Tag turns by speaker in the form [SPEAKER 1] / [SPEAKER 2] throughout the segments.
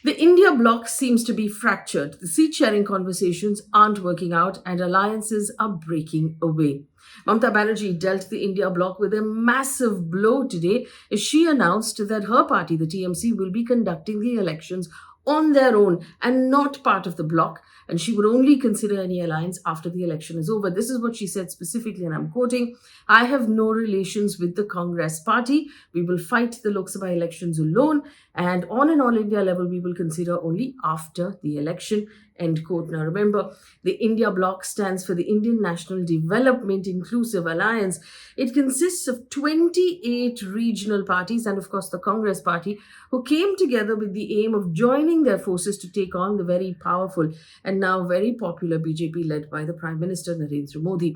[SPEAKER 1] The India bloc seems to be fractured. The seat sharing conversations aren't working out and alliances are breaking away. Mamata Banerjee dealt the India bloc with a massive blow today as she announced that her party, the TMC, will be conducting the elections on their own and not part of the bloc, and she would only consider any alliance after the election is over. This is what she said specifically, and I'm quoting, "I have no relations with the Congress party. We will fight the Lok Sabha elections alone, and on an all India level, we will consider only after the election." End quote. Now remember, the India bloc stands for the Indian National Development Inclusive Alliance. It consists of 28 regional parties and, of course, the Congress party, who came together with the aim of joining their forces to take on the very powerful and now very popular BJP led by the Prime Minister Narendra Modi.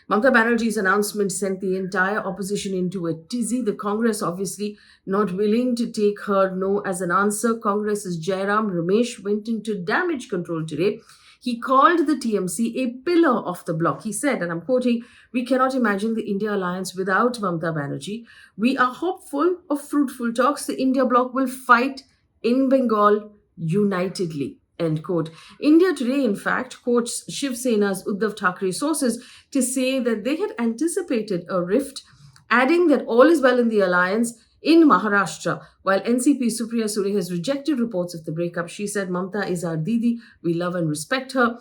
[SPEAKER 1] Mamata Banerjee's announcement sent the entire opposition into a tizzy. The Congress obviously not willing to take her no as an answer. Congress's Jairam Ramesh went into damage control today. He called the TMC a pillar of the bloc. He said, and I'm quoting, "We cannot imagine the India alliance without Mamata Banerjee. We are hopeful of fruitful talks. The India bloc will fight in Bengal unitedly." End quote. India Today, in fact, quotes Shiv Sena's Uddhav Thackeray sources to say that they had anticipated a rift, adding that all is well in the alliance in Maharashtra. While NCP Supriya Sule has rejected reports of the breakup, she said, "Mamata is our Didi. We love and respect her.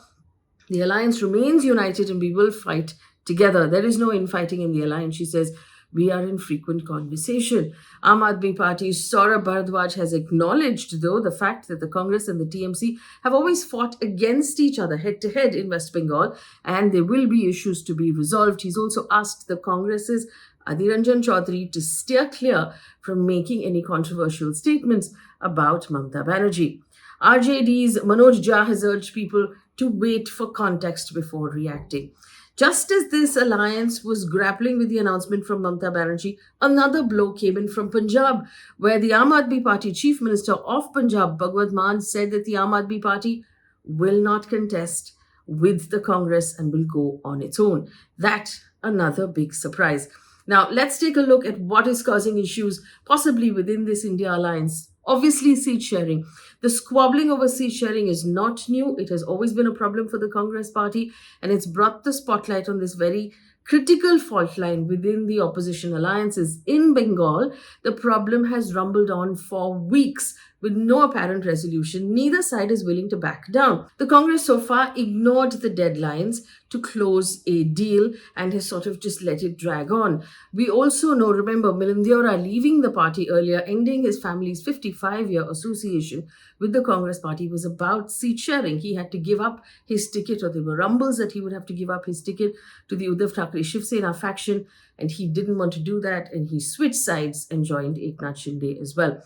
[SPEAKER 1] The alliance remains united and we will fight together. There is no infighting in the alliance," she says. "We are in frequent conversation." Aam Aadmi Party's Saurabh Bharadwaj has acknowledged, though, the fact that the Congress and the TMC have always fought against each other head-to-head in West Bengal, and there will be issues to be resolved. He's also asked the Congress's Adhir Ranjan Chaudhary to steer clear from making any controversial statements about Mamata Banerjee. RJD's Manoj Jha has urged people to wait for context before reacting. Just as this alliance was grappling with the announcement from Mamata Banerjee, another blow came in from Punjab, where the Aam Aadmi Party Chief Minister of Punjab, Bhagwant Mann, said that the Aam Aadmi Party will not contest with the Congress and will go on its own. That another big surprise. Now, let's take a look at what is causing issues possibly within this India alliance. Obviously, seat sharing. The squabbling over seat sharing is not new. It has always been a problem for the Congress party, and it's brought the spotlight on this very critical fault line within the opposition alliances. In Bengal, the problem has rumbled on for weeks with no apparent resolution. Neither side is willing to back down. The Congress so far ignored the deadlines to close a deal and has sort of just let it drag on. We also know, remember, Milind Deora leaving the party earlier, ending his family's 55-year association with the Congress party, was about seat sharing. He had to give up his ticket, or there were rumbles that he would have to give up his ticket to the Uddhav Thackeray Shiv Sena faction, and he didn't want to do that, and he switched sides and joined Eknath Shinde as well.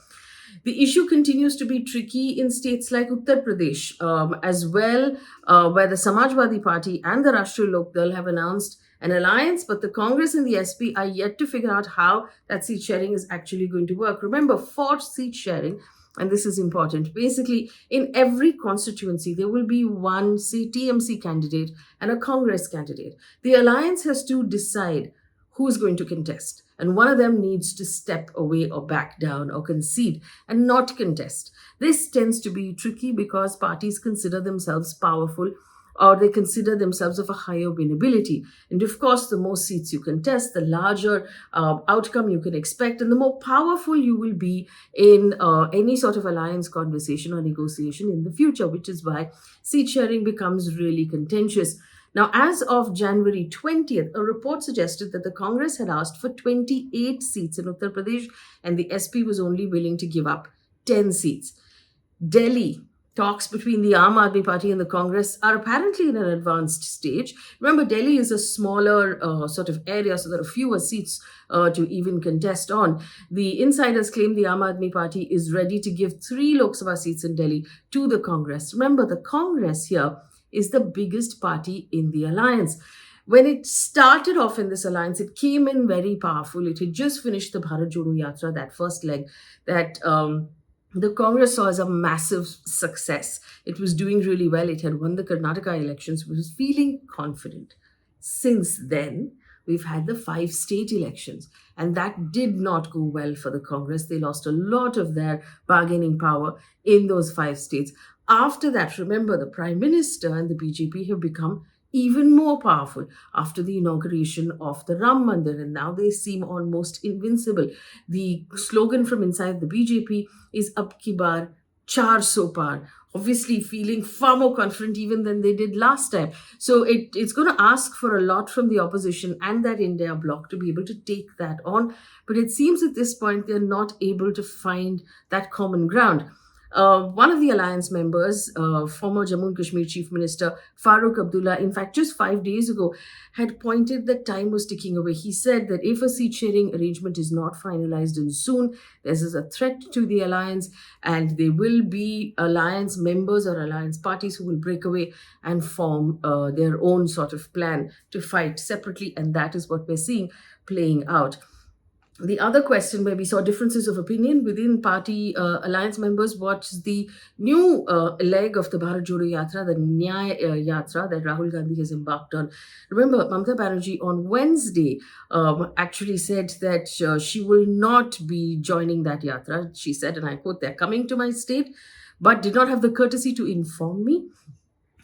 [SPEAKER 1] The issue continues to be tricky in states like Uttar Pradesh as well, where the Samajwadi Party and the Rashtriya Lok Dal have announced an alliance, but the Congress and the SP are yet to figure out how that seat sharing is actually going to work. Remember, for seat sharing, and this is important, basically in every constituency, there will be one, say, TMC candidate and a Congress candidate. The alliance has to decide who is going to contest, and one of them needs to step away or back down or concede and not contest. This tends to be tricky because parties consider themselves powerful, or they consider themselves of a higher winnability. And of course, the more seats you contest, the larger outcome you can expect, and the more powerful you will be in any sort of alliance conversation or negotiation in the future, which is why seat sharing becomes really contentious. Now, as of January 20th, a report suggested that the Congress had asked for 28 seats in Uttar Pradesh, and the SP was only willing to give up 10 seats. Delhi, talks between the Aam Aadmi Party and the Congress are apparently in an advanced stage. Remember, Delhi is a smaller sort of area, so there are fewer seats to even contest on. The insiders claim the Aam Aadmi Party is ready to give 3 Lok Sabha seats in Delhi to the Congress. Remember, the Congress here is the biggest party in the alliance. When it started off in this alliance, it came in very powerful. It had just finished the Bharat Jodo Yatra, that first leg that the Congress saw as a massive success. It was doing really well. It had won the Karnataka elections. It was feeling confident. Since then, we've had the 5 state elections, and that did not go well for the Congress. They lost a lot of their bargaining power in those 5 states. After that, remember, the Prime Minister and the BJP have become even more powerful after the inauguration of the Ram Mandir, and now they seem almost invincible. The slogan from inside the BJP is Ab ki baar 400 par, obviously feeling far more confident even than they did last time. So it's going to ask for a lot from the opposition and that India bloc to be able to take that on. But it seems at this point they're not able to find that common ground. One of the alliance members, former Jammu and Kashmir Chief Minister Farooq Abdullah, in fact, just 5 days ago, had pointed that time was ticking away. He said that if a seat sharing arrangement is not finalized and soon, this is a threat to the alliance, and there will be alliance members or alliance parties who will break away and form their own sort of plan to fight separately, and that is what we're seeing playing out. The other question where we saw differences of opinion within party alliance members was the new leg of the Bharat Jodo Yatra, the Nyay Yatra that Rahul Gandhi has embarked on. Remember, Mamata Banerjee on Wednesday actually said that she will not be joining that yatra. She said, and I quote, "They're coming to my state, but did not have the courtesy to inform me,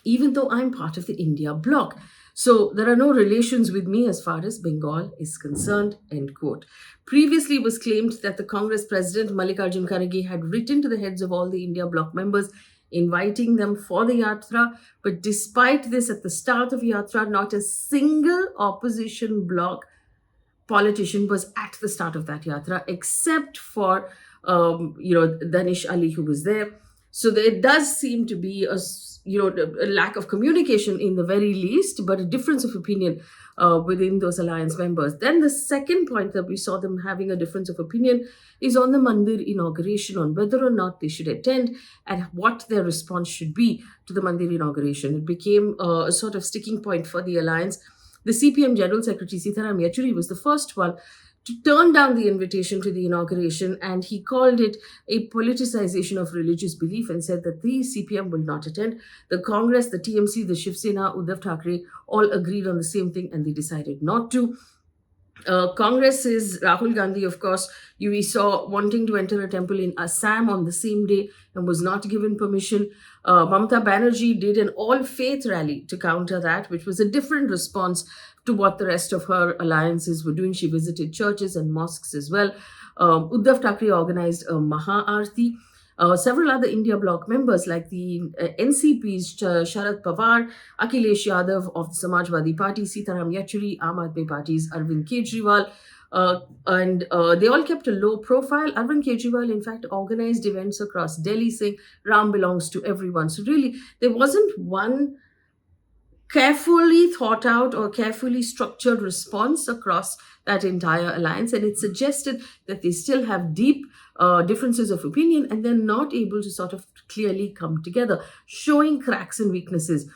[SPEAKER 1] even though I'm part of the India bloc. So there are no relations with me as far as Bengal is concerned," end quote. Previously, it was claimed that the Congress President Mallikarjun Kharge had written to the heads of all the India bloc members inviting them for the yatra. But despite this, at the start of yatra, not a single opposition bloc politician was at the start of that yatra, except for Danish Ali, who was there. So there does seem to be a lack of communication in the very least, but a difference of opinion within those alliance members. Then the second point that we saw them having a difference of opinion is on the Mandir inauguration, on whether or not they should attend and what their response should be to the Mandir inauguration. It became a sort of sticking point for the alliance. The CPM General Secretary Sitaram Yechuri was the first one to turn down the invitation to the inauguration, and he called it a politicization of religious belief and said that the CPM will not attend. The Congress, the TMC, the Shiv Sena, Uddhav Thackeray all agreed on the same thing, and they decided not to. Congress is Rahul Gandhi, of course, we saw wanting to enter a temple in Assam on the same day and was not given permission. Mamata Banerjee did an all-faith rally to counter that, which was a different response to what the rest of her alliances were doing. She visited churches and mosques as well. Uddhav Thackeray organized a Maha Aarti. Several other India bloc members like the NCP's Sharad Pawar, Akhilesh Yadav of the Samajwadi Party, Sitaram Yechuri, Aam Aadmi Party's Arvind Kejriwal, and they all kept a low profile. Arvind Kejriwal, in fact, organized events across Delhi saying Ram belongs to everyone. So really, there wasn't one carefully thought out or carefully structured response across that entire alliance, and it suggested that they still have deep differences of opinion and they're not able to sort of clearly come together, showing cracks and weaknesses.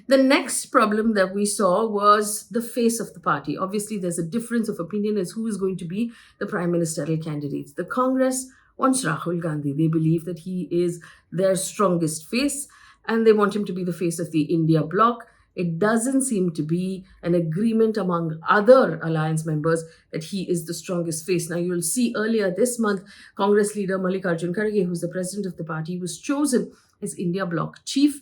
[SPEAKER 1] The next problem that we saw was the face of the party. Obviously, there's a difference of opinion as who is going to be the prime ministerial candidate. The Congress wants Rahul Gandhi. They believe that he is their strongest face, and they want him to be the face of the India bloc. It doesn't seem to be an agreement among other alliance members that he is the strongest face. Now, you'll see earlier this month, Congress leader Mallikarjun Kharge, who's the president of the party, was chosen as India bloc chief.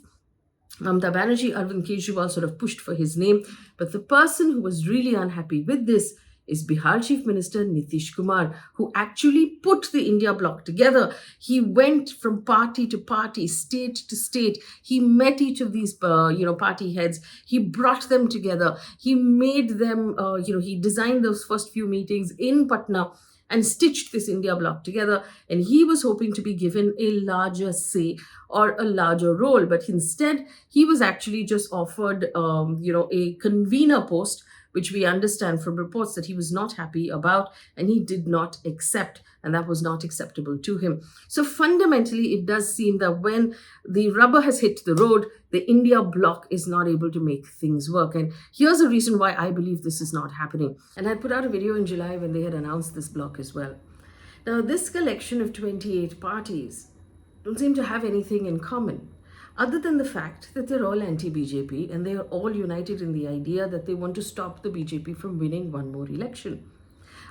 [SPEAKER 1] Mamata Banerjee, Arvind Kejriwal sort of pushed for his name. But the person who was really unhappy with this is Bihar Chief Minister Nitish Kumar, who actually put the India bloc together. He went from party to party, state to state. He met each of these, party heads. He brought them together. He made them, he designed those first few meetings in Patna and stitched this India bloc together. And he was hoping to be given a larger say or a larger role. But instead, he was actually just offered, a convener post, which we understand from reports that he was not happy about and he did not accept, and that was not acceptable to him. So fundamentally, it does seem that when the rubber has hit the road, the India bloc is not able to make things work. And here's a reason why I believe this is not happening. And I put out a video in July when they had announced this bloc as well. Now, this collection of 28 parties don't seem to have anything in common. other than the fact that they're all anti-BJP and they are all united in the idea that they want to stop the BJP from winning one more election.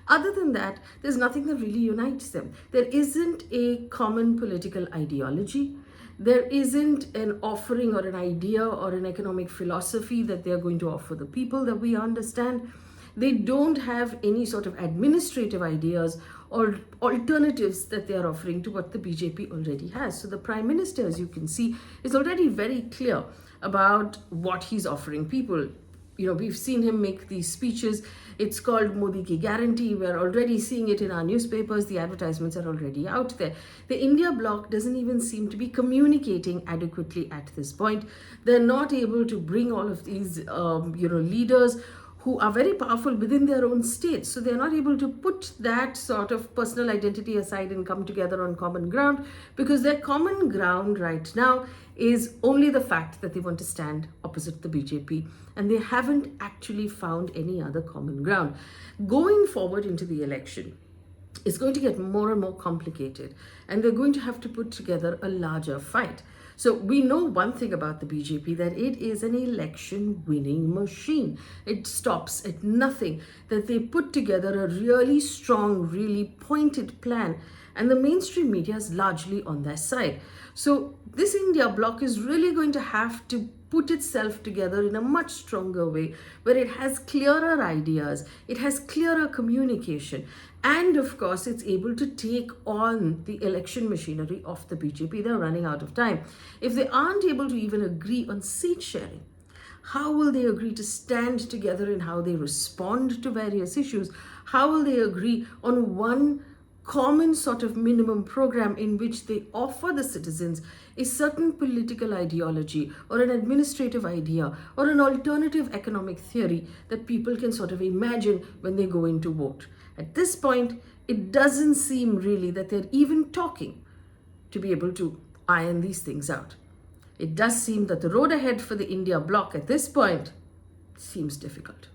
[SPEAKER 1] Other than that, there's nothing that really unites them. There isn't a common political ideology. There isn't an offering or an idea or an economic philosophy that they're going to offer the people that we understand. They don't have any sort of administrative ideas or alternatives that they are offering to what the BJP already has. So the Prime Minister, as you can see, is already very clear about what he's offering people. We've seen him make these speeches. It's called Modi Ki Guarantee. We're already seeing it in our newspapers. The advertisements are already out there. The India bloc doesn't even seem to be communicating adequately at this point. They're not able to bring all of these, leaders who are very powerful within their own states. So they're not able to put that sort of personal identity aside and come together on common ground, because their common ground right now is only the fact that they want to stand opposite the BJP, and they haven't actually found any other common ground. Going forward into the election, it's going to get more and more complicated, and they're going to have to put together a larger fight. So we know one thing about the BJP, that it is an election winning machine. It stops at nothing, that they put together a really strong, really pointed plan, and the mainstream media is largely on their side. So this India bloc is really going to have to put itself together in a much stronger way, where it has clearer ideas, it has clearer communication, and of course it's able to take on the election machinery of the BJP. They're running out of time. If they aren't able to even agree on seat sharing, how will they agree to stand together in how they respond to various issues? How will they agree on one common sort of minimum program in which they offer the citizens a certain political ideology or an administrative idea or an alternative economic theory that people can sort of imagine when they go in to vote? At this point, it doesn't seem really that they're even talking to be able to iron these things out. It does seem that the road ahead for the India bloc at this point seems difficult.